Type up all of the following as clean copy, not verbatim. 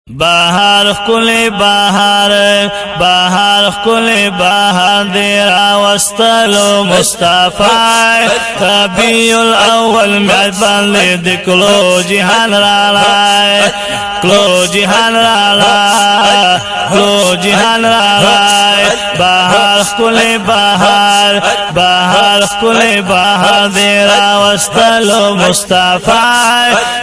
بهار خل بهار بهار خل بهار دیر وستلو مصطفی ربیع الاول میبان لید کلو جهان را لای کلو جهان را لای کلو جهان را لای بهار خل بهار بهار خل بهار دیر وستلو مصطفی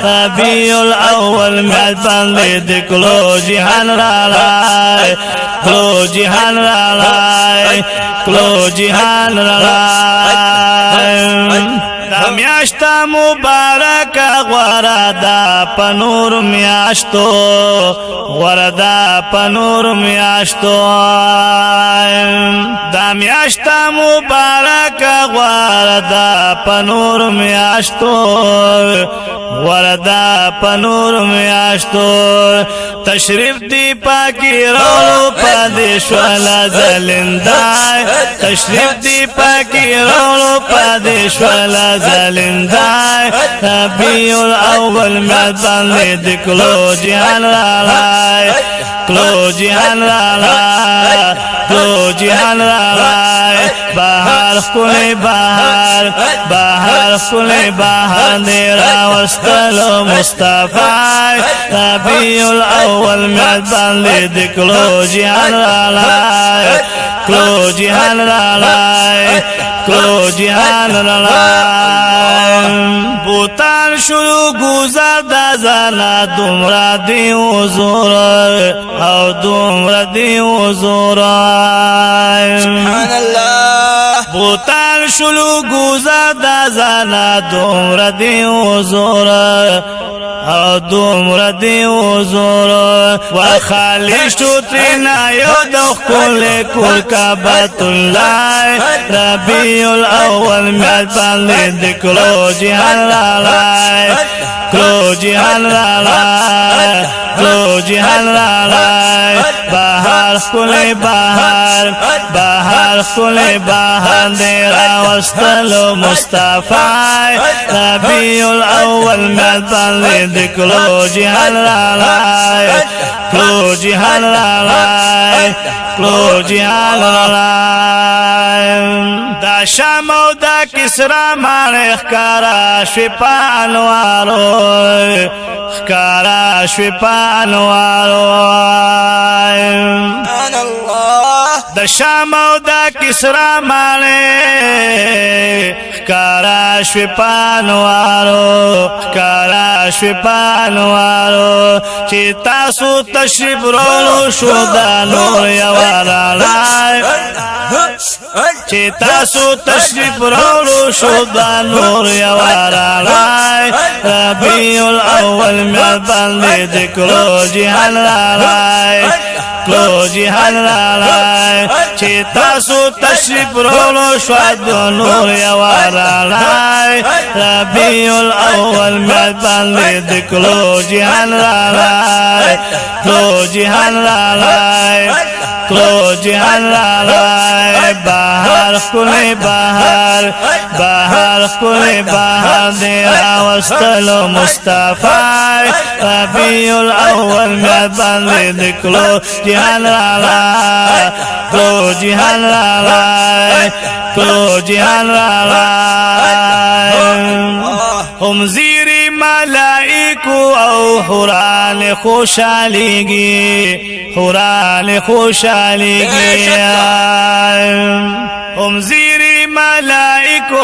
ربیع الاول میبان لید کلو جهان را لای کلو جهان را لای کلو جهان را لای دا میاشتا مبارک غوردا پنور میاشتو غوردا پنور میاشتو دا میاشتا مبارک غوردا پنور میاشتو غوردا پنور میاشتو تشریف دی پاکی رو پادش والا زلندای تشریف دی پاکی رو پادش والا زلندای ربیع الاول میدان لید کلو جهان را لای کلو جهان را لای کلو جهان را لای بهار خل بهار بهار خل بهار دیر وستلو مصطفی ربیع الاول میدان لید کلو جهان را لای کلو جهان را لای کلو جهان را لای بوتان شروع گذر دا زانا دومرا دی حضور او دومرا دی حضور سبحان الله بوتان شروع گذر دا زانا دومرا دی حضور او دومرا دی حضور و خالی شترنا یو دخ کل کل کعبت اللہ ربیع الاول میدان لید کلو جهان را لای کلو جهان را لای کلو جهان را لای بهار خل بهار بهار خل بهار دیر وستلو مصطفی ربیع الاول میدان لید کلو جهان را لای کلو جهان را لای کلو جهان را لای دا شام او دا کسرا مانه خکارا شوی پانوارو خکارا شوی پانوارو سبحان الله دا شام او دا کسرا مانه خکارا شوی پانوارو خکارا شوی پانوارو چی تاسو تشریف رولو شو دا نور یوارا لای چی تاسو تشریف رولو شو دا نور یوارا لای ربیع الاول میدان لید کلو جهان را لای کلو جهان را لای چی تاسو تشریف رولو شو دا نور یوارا لای ربیع الاول میدان لید کلو جهان را لای کلو جهان را لای کلو جهان را لای بهار خل بهار بهار خل بهار دیر وستلو مصطفی ربیع الاول میدان لید کلو جهان را لای کلو جهان را لای کلو جهان را لای هم زیری ملائکو او حوران خوشحالیگی حوران خوشحالیگی هم زیری ملائکو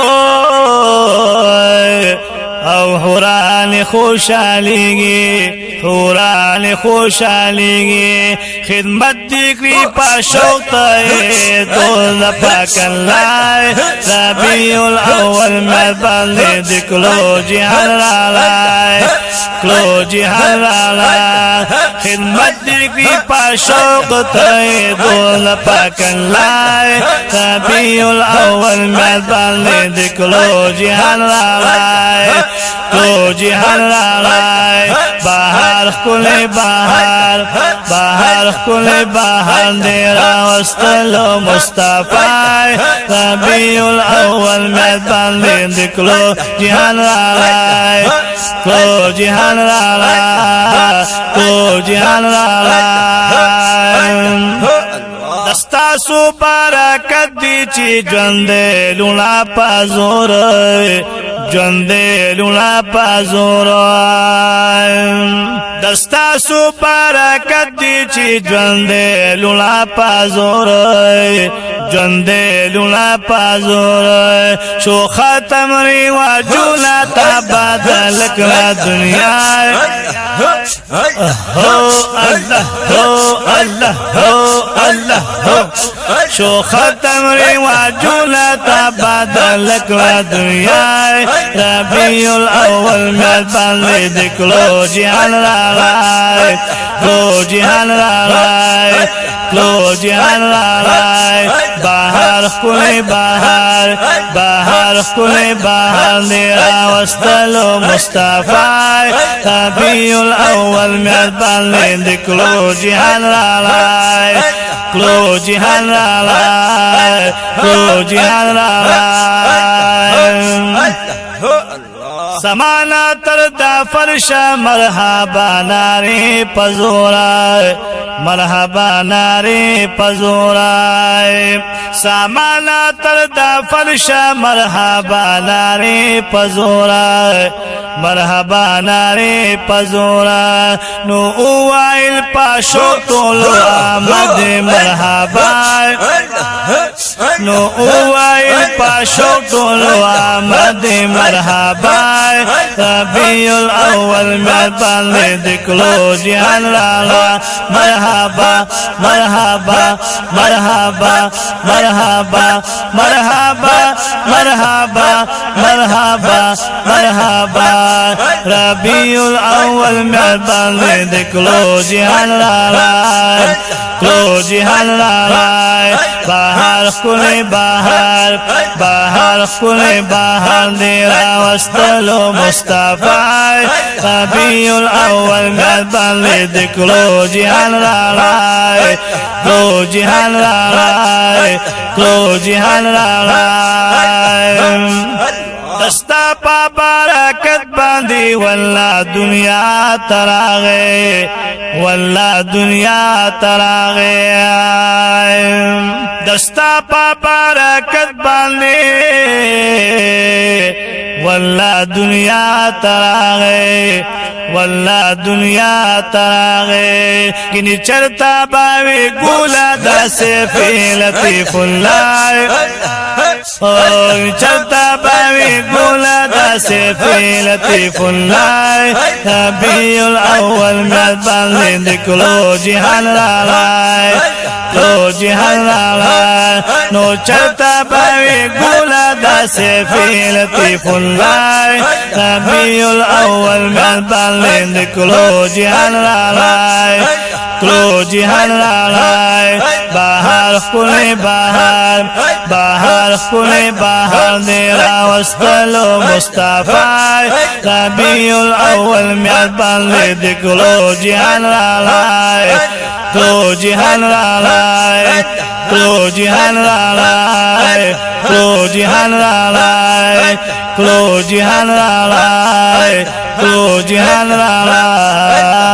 او حوران خوشحالیگی حوران خوشحالیگی خدمت دیکری پاشوق تای دول پاک اللہ ربیع الاول میدان لید کلو جهان را لای کلو جهان را لای خدمت دیکری پاشوق تای دول پاک اللہ ربیع الاول میدان لید کلو جهان را لای کلو جهان را لای بهار خل بهار بهار خل بهار دیر وستلو مصطفی ربیع الاول میدان لید کلو جهان را لای کلو جهان را لای کلو جهان راغی دستا سو برکت دی چی جوندے لونا پازور جوندے لونا پازور دستا سو برکت دی چی جوندے لونا پازور جوندے لونا پازور شو ختم ری واجونا تا بدل کړه دنیا هو الله هو الله هو الله شو ختم ری واجونا تا بدل کړه دنیا ربیع الاول مل باندې دکلو جهان راغی کلو جهان راغی کلو جهان راغی بهر خپل بهر بهر خپل بهر دی راوستلو مصطفی ربیع الاول مل باندې دکلو جهان راغی کلو جهان راغی کلو جهان راغی سمانا تر دا فرش مرحبا ناری پزورا مرحبا ناری پزورا سمانا تر دا فرش مرحبا ناری پزورا مرحبا ناری پزورا نو اوائل پاشو تولو آمد مرحبا نو اوائل پاشو تولو آمد مرحبا ربیع الاول مل باندې دکلو جهان راغی مرحبا مرحبا مرحبا مرحبا مرحبا مرحبا مرحبا مرحبا ربیع الاول مل باندې دکلو جهان راغی کلو جهان راغی بهر خپل بهر بهر خپل بهر دی راوستلو مصطفی ربیع الاول مل باندې دکلو جهان راغی کلو جهان راغی کلو جهان راغی دستا پا برکت باندی والله دنیا تراغی والله دنیا تراغی دستا پا برکت باندی والله دنیا تراغی والله دنیا تراغی کنی چرتا باوی گولا دا سیفی لطیف اللہ چرتا باوی گولا دا سیفی لطیف اللہ ربیع الاول مل باندې دکلو جهان راغی کلو جهان راغی نو چرتا باوی گولا دا سیفی لطیف اللہ ربیع الاول مل باندې دکلو جهان راغی کلو جهان راغی بهر خپل بهر بهر خپل بهر دی راوستلو مصطفی ربیع الاول مل باندې دکلو جهان راغی کلو جهان راغی کلو جهان راغی کلو جهان راغی کلو جهان راغی کلو جهان راغی